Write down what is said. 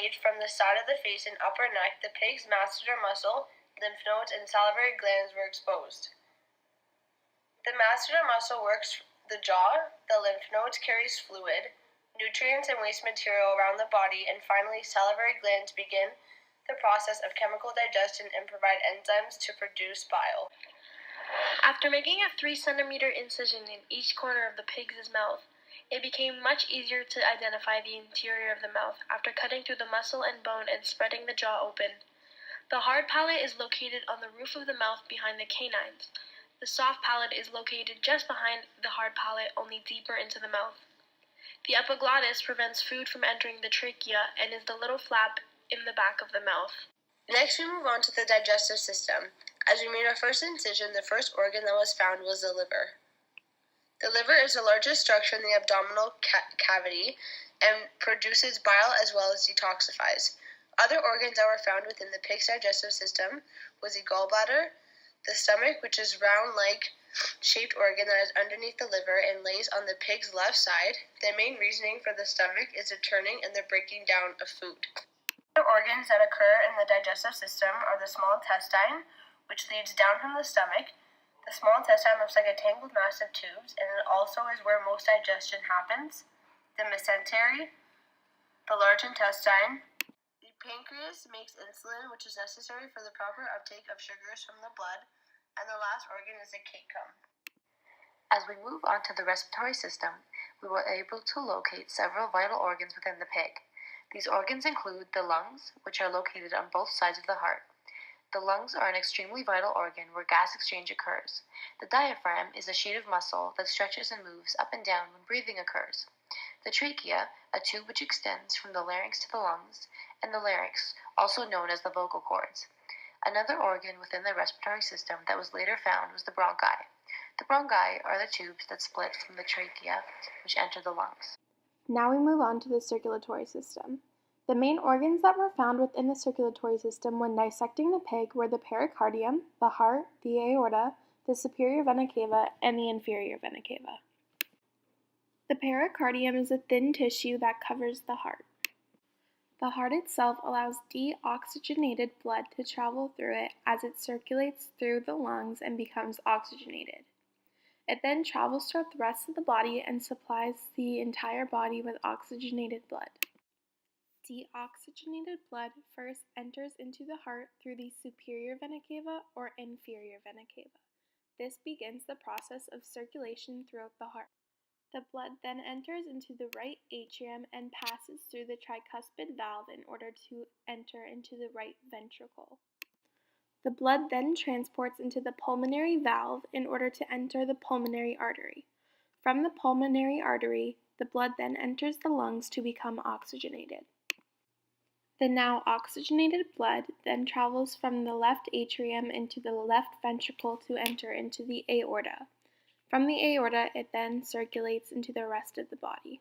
made from the side of the face and upper neck, the pig's masseter muscle, lymph nodes, and salivary glands were exposed. The masseter muscle works the jaw, the lymph nodes carries fluid, nutrients and waste material around the body, and finally salivary glands begin the process of chemical digestion and provide enzymes to produce bile. After making a 3-centimeter incision in each corner of the pig's mouth, it became much easier to identify the interior of the mouth after cutting through the muscle and bone and spreading the jaw open. The hard palate is located on the roof of the mouth behind the canines. The soft palate is located just behind the hard palate, only deeper into the mouth. The epiglottis prevents food from entering the trachea and is the little flap in the back of the mouth. Next, we move on to the digestive system. As we made our first incision, the first organ that was found was the liver. The liver is the largest structure in the abdominal cavity and produces bile as well as detoxifies. Other organs that were found within the pig's digestive system was the gallbladder, the stomach, which is round-like shaped organ that is underneath the liver and lays on the pig's left side. The main reasoning for the stomach is the turning and the breaking down of food. Other organs that occur in the digestive system are the small intestine, which leads down from the stomach. The small intestine looks like a tangled mass of tubes, and it also is where most digestion happens. The mesentery, the large intestine. The pancreas makes insulin, which is necessary for the proper uptake of sugars from the blood. And the last organ is the cecum. As we move on to the respiratory system, we were able to locate several vital organs within the pig. These organs include the lungs, which are located on both sides of the heart. The lungs are an extremely vital organ where gas exchange occurs. The diaphragm is a sheet of muscle that stretches and moves up and down when breathing occurs. The trachea, a tube which extends from the larynx to the lungs, and the larynx, also known as the vocal cords. Another organ within the respiratory system that was later found was the bronchi. The bronchi are the tubes that split from the trachea, which enter the lungs. Now we move on to the circulatory system. The main organs that were found within the circulatory system when dissecting the pig were the pericardium, the heart, the aorta, the superior vena cava, and the inferior vena cava. The pericardium is a thin tissue that covers the heart. The heart itself allows deoxygenated blood to travel through it as it circulates through the lungs and becomes oxygenated. It then travels throughout the rest of the body and supplies the entire body with oxygenated blood. Deoxygenated blood first enters into the heart through the superior vena cava or inferior vena cava. This begins the process of circulation throughout the heart. The blood then enters into the right atrium and passes through the tricuspid valve in order to enter into the right ventricle. The blood then transports into the pulmonary valve in order to enter the pulmonary artery. From the pulmonary artery, the blood then enters the lungs to become oxygenated. The now oxygenated blood then travels from the left atrium into the left ventricle to enter into the aorta. From the aorta, it then circulates into the rest of the body.